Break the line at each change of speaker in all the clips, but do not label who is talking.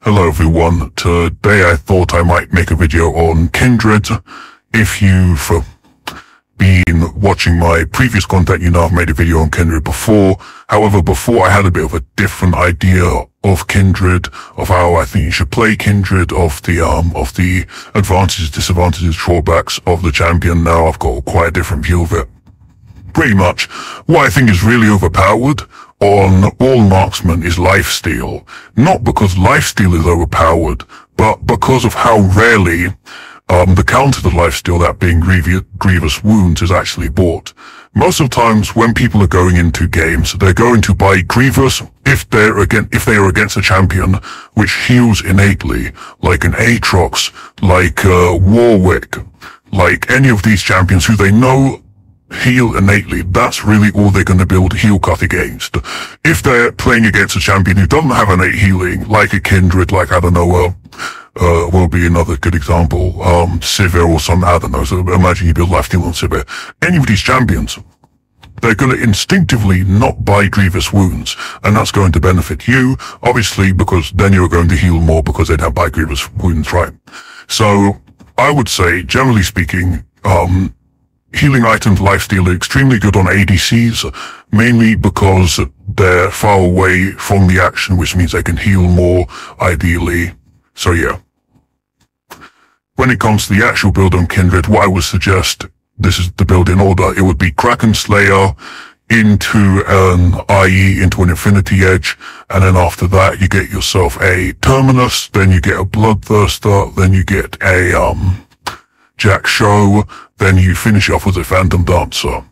Hello everyone, today I thought I might make a video on Kinred. If you've been watching my previous content, you know I've made a video on Kinred before. However, before I had a bit of a different idea of Kinred, of how I think you should play Kinred, of the advantages, disadvantages, drawbacks of the champion. Now I've got quite a different view of it. Pretty much, what I think is really overpowered on all marksmen is lifesteal. Not because lifesteal is overpowered, but because of how rarely the counter to lifesteal, that being grievous wounds, is actually bought. Most of the times when people are going into games, they're going to buy grievous if they are against a champion which heals innately, like an Aatrox, like Warwick, like any of these champions who they know heal innately. That's really all they're going to build heal cut against. If they're playing against a champion who doesn't have innate healing, like a Kinred, like, I don't know, will be another good example, Sivir or some, I don't know, so imagine you build lifesteal on Sivir. Any of these champions, they're going to instinctively not buy grievous wounds, and that's going to benefit you, obviously, because then you're going to heal more because they don't buy grievous wounds, right? So, I would say, generally speaking, healing items lifesteal are extremely good on ADCs, mainly because they're far away from the action, which means they can heal more, ideally. So yeah. When it comes to the actual build on Kinred, what I would suggest, this is the build in order, it would be Kraken Slayer into an IE, into an Infinity Edge, and then after that you get yourself a Terminus, then you get a Bloodthirster, then you get a Jak'sho, then you finish off with a Phantom Dancer.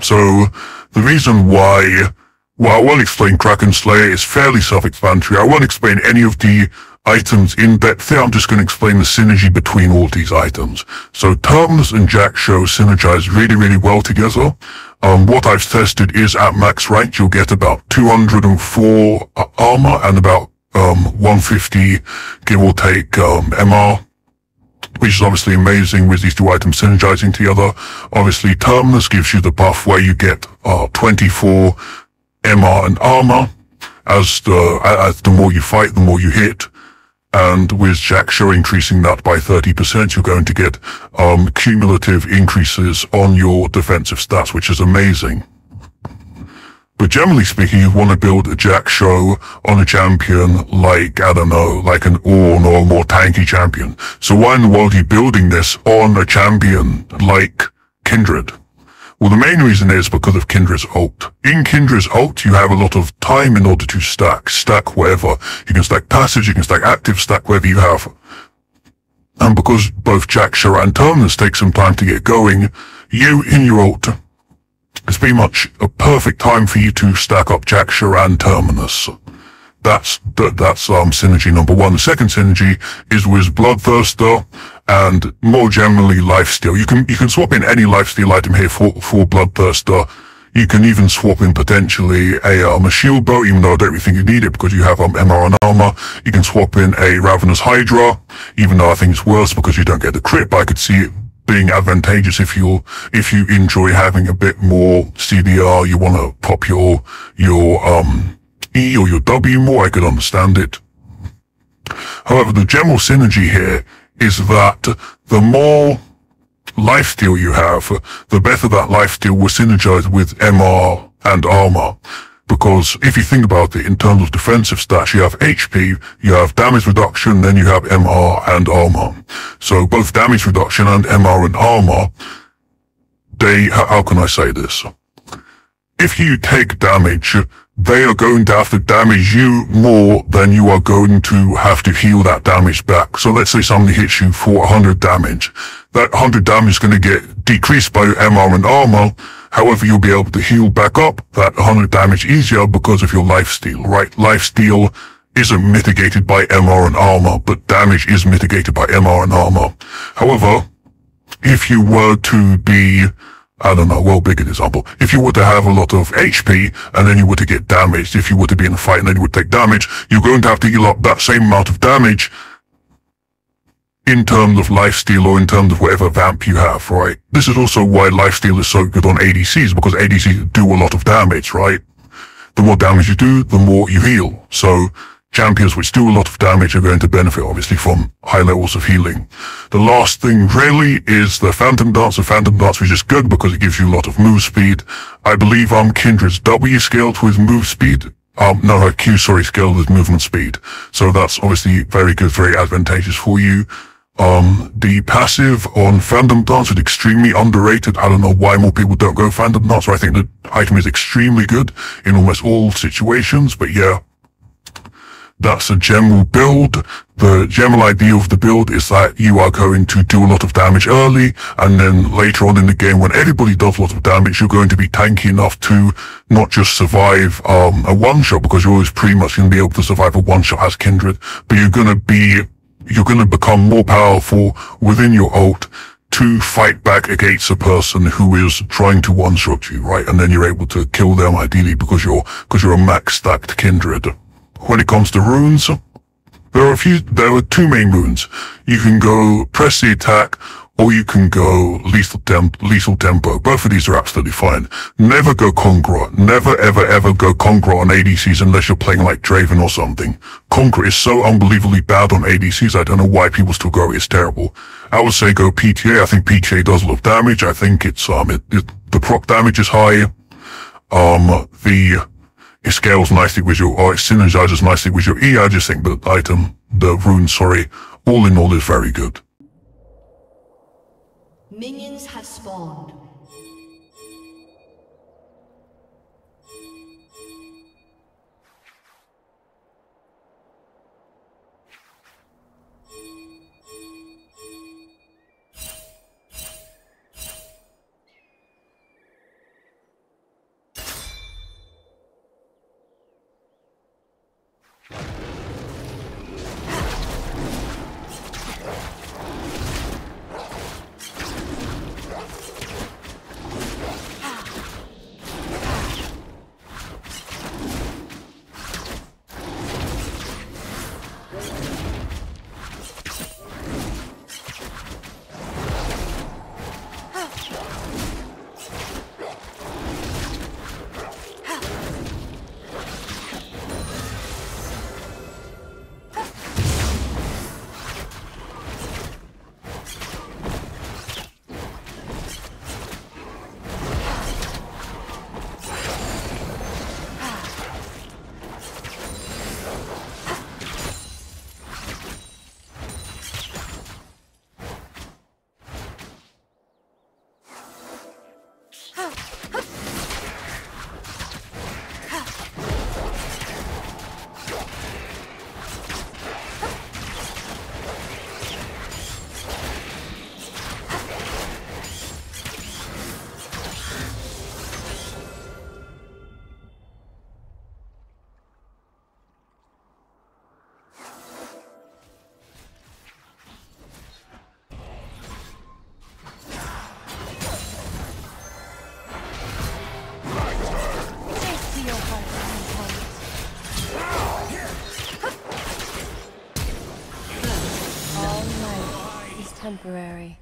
So, the reason why, well, I won't explain Kraken Slayer, is fairly self-explanatory. I won't explain any of the items in depth here, I'm just going to explain the synergy between all these items. So, Terminus and Jak'sho synergize really, really well together. What I've tested is at max rank, you'll get about 204 armor and about 150, give or take, MR. Which is obviously amazing with these two items synergizing together. Obviously, Terminus gives you the buff where you get 24 MR and armor. As the more you fight, the more you hit. And with Jak'sho increasing that by 30%, you're going to get cumulative increases on your defensive stats, which is amazing. But generally speaking, you want to build a Jak'sho on a champion like, I don't know, like an Ornn or a more tanky champion. So why in the world are you building this on a champion like Kinred? Well, the main reason is because of Kindred's ult. In Kindred's ult, you have a lot of time in order to stack whatever. You can stack passive, you can stack active, stack whatever you have. And because both Jak'sho and Terminus take some time to get going, you, in your ult, it's pretty much a perfect time for you to stack up Jak'sho and Terminus. That's synergy number one. The second synergy is with Bloodthirster and more generally lifesteal. You can swap in any lifesteal item here for Bloodthirster. You can even swap in potentially a shield bow, even though I don't really think you need it because you have MR and armor. You can swap in a Ravenous Hydra, even though I think it's worse because you don't get the crit, but I could see it being advantageous if you enjoy having a bit more CDR, you want to pop your E or your W more, I could understand it. However, the general synergy here is that the more lifesteal you have, the better that lifesteal will synergize with MR and armor. Because if you think about it in terms of defensive stats, you have HP, you have damage reduction, then you have MR and armor. So both damage reduction and MR and armor, how can I say this? If you take damage, they are going to have to damage you more than you are going to have to heal that damage back. So let's say somebody hits you for 100 damage. That 100 damage is going to get decreased by your MR and armor. However, you'll be able to heal back up that 100 damage easier because of your lifesteal, right? Lifesteal isn't mitigated by MR and armor, but damage is mitigated by MR and armor. However, if you were to be, I don't know, well, big example. If you were to have a lot of HP, and then you were to get damaged, if you were to be in a fight and then you would take damage, you're going to have to heal up that same amount of damage in terms of lifesteal or in terms of whatever vamp you have, right? This is also why lifesteal is so good on ADCs, because ADCs do a lot of damage, right? The more damage you do, the more you heal. So champions which do a lot of damage are going to benefit obviously from high levels of healing. The last thing really is the Phantom Dance. The Phantom Dance which is good because it gives you a lot of move speed. I believe Kinred's W scaled with move speed. No, her Q, scaled with movement speed. So that's obviously very good, very advantageous for you. The passive on Phantom Dance is extremely underrated. I don't know why more people don't go Phantom Dance. I think the item is extremely good in almost all situations, but yeah, that's a general build. The general idea of the build is that you are going to do a lot of damage early, and then later on in the game, when everybody does a lot of damage, you're going to be tanky enough to not just survive a one-shot, because you're always pretty much going to be able to survive a one-shot as Kinred, but you're going to become more powerful within your ult to fight back against a person who is trying to one-shot you, right? And then you're able to kill them ideally because you're a max stacked Kinred. When it comes to runes, there are two main runes. You can go press the attack, or you can go lethal tempo. Both of these are absolutely fine. Never go Conqueror. Never ever go Conqueror on ADCs unless you're playing like Draven or something. Conqueror is so unbelievably bad on ADCs, I don't know why people still go, it's terrible. I would say go PTA. I think PTA does a lot of damage. I think it's, the proc damage is high. It scales nicely with or it synergizes nicely with your E. I just think the rune, all in all is very good.
Minions have spawned.
Temporary.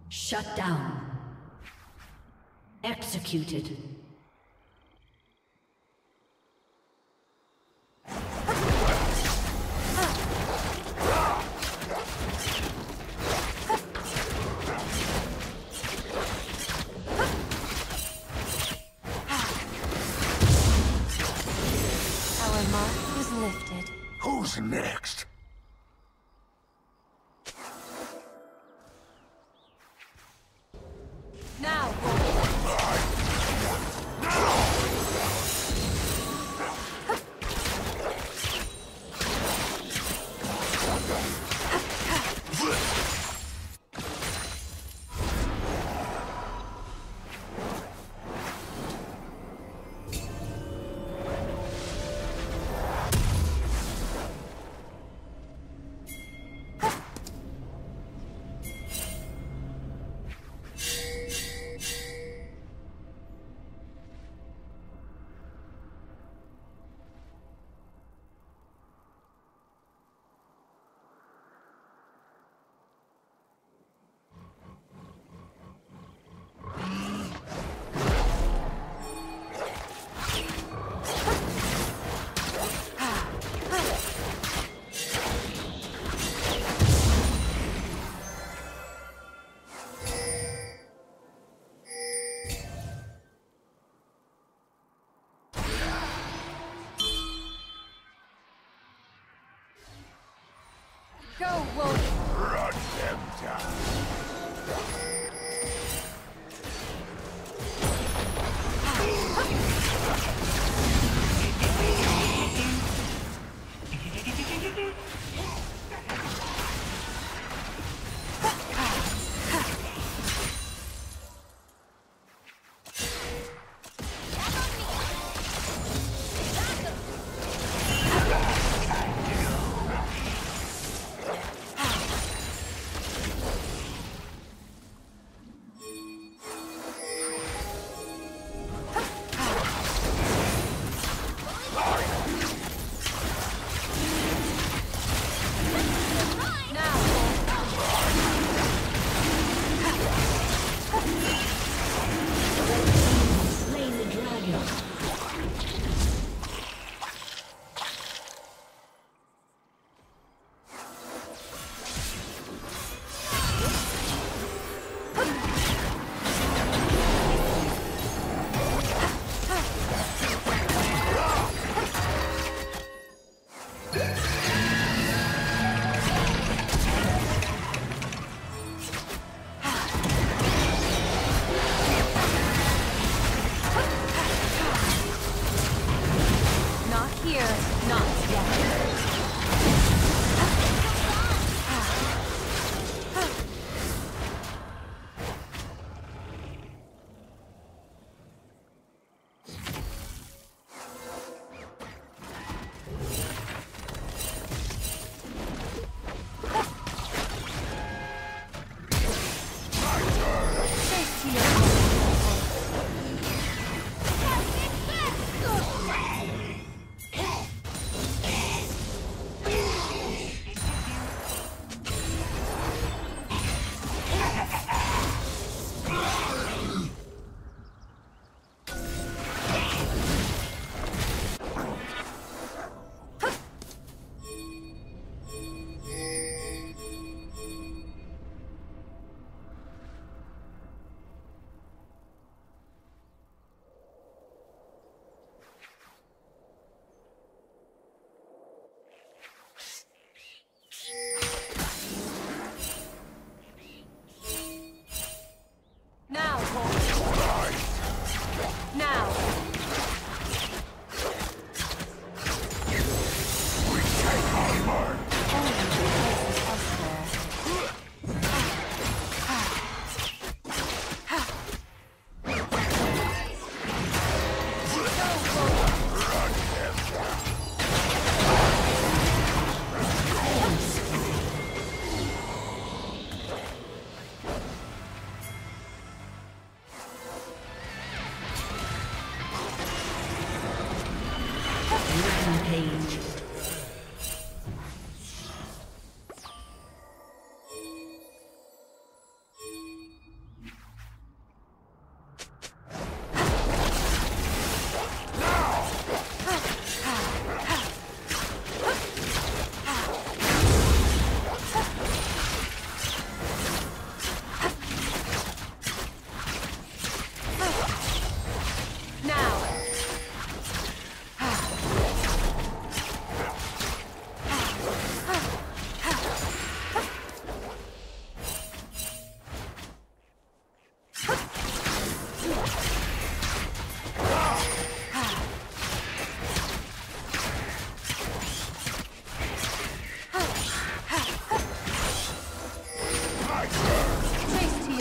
Shut down. Executed.
Our mark was lifted.
Who's next?
Now,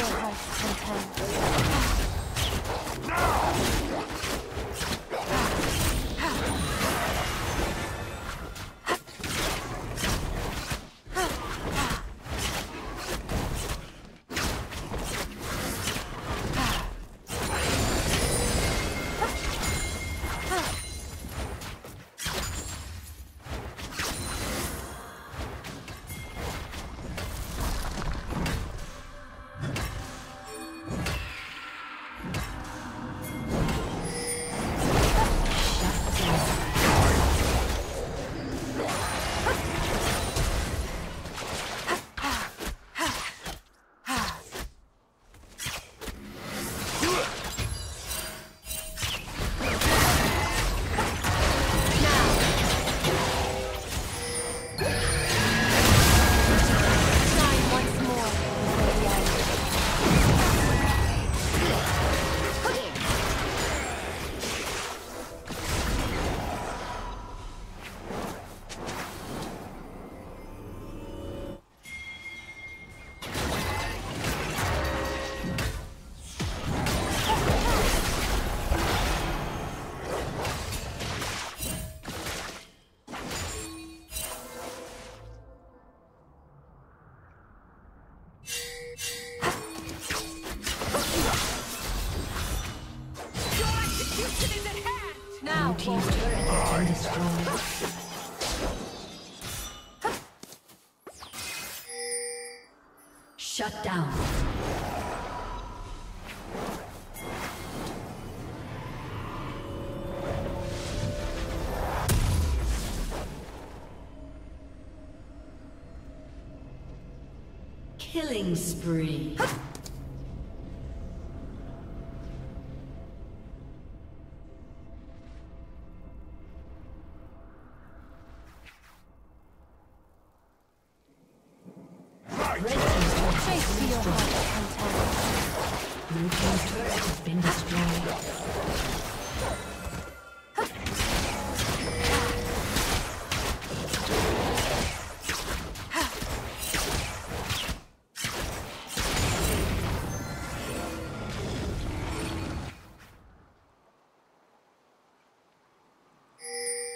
your heart's content.
Now, blue team's turret has been destroyed. Shut down. Killing spree. Blue team's turret has been destroyed.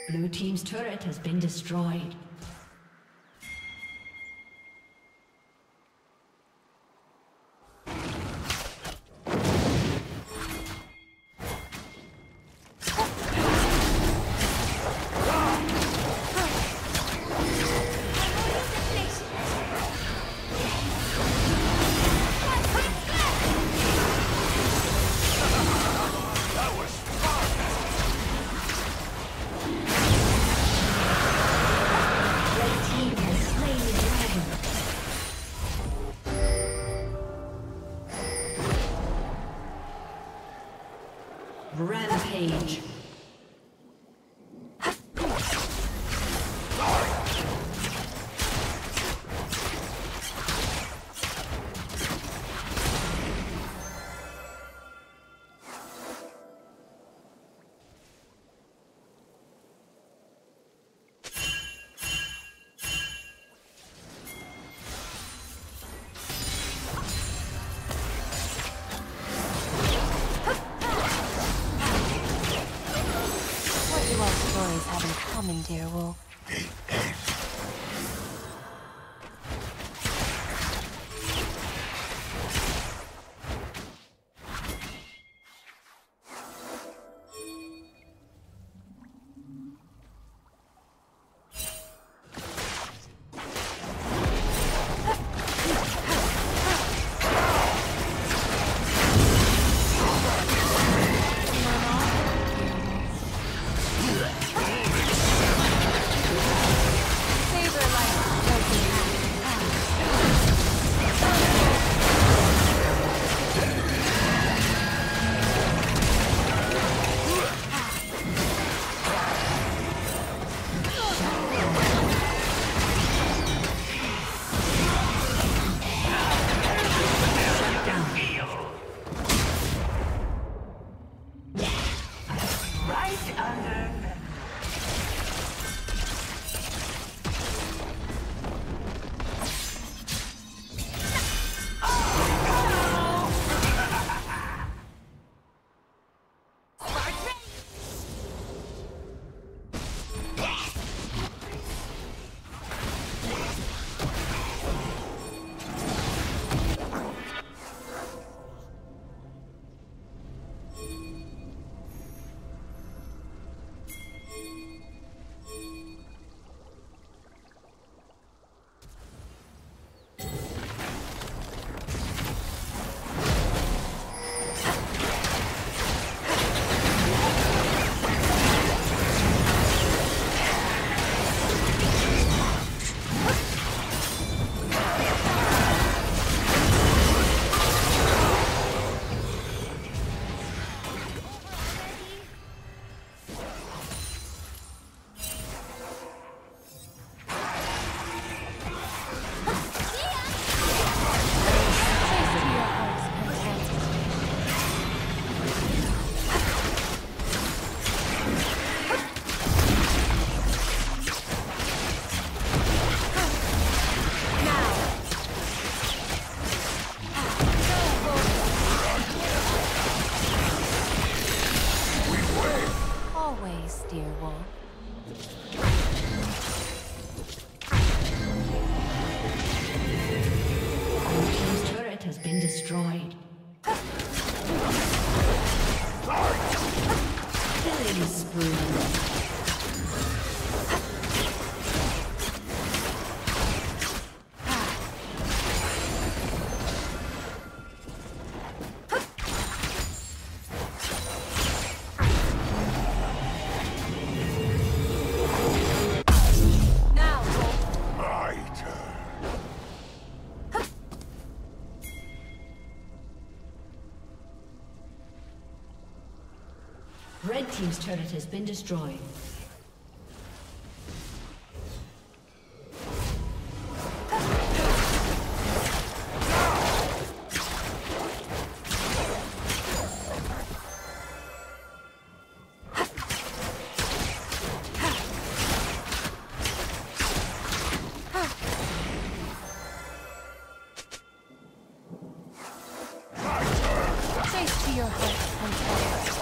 Blue team's turret has been destroyed. Rampage.
Stories have in common, dear wolf.
destroyed. Killing spree. Red team's turret has been destroyed.
Chase to your heart, Untimate.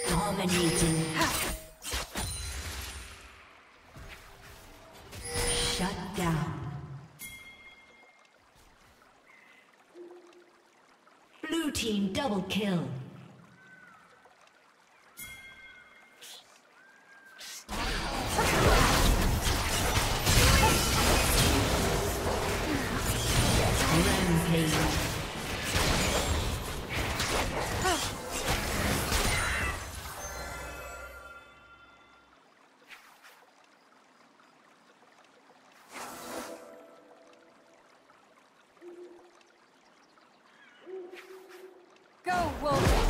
Dominating. Shut down. Blue team double kill. Rampage.
Go, Wolf!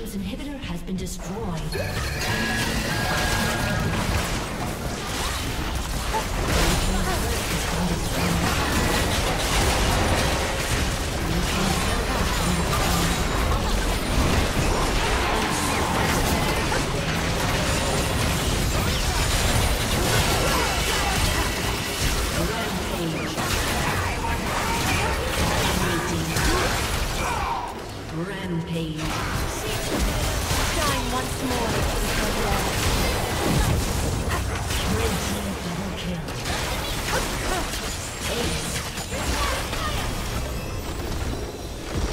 Inhibitor has been destroyed. Rampage.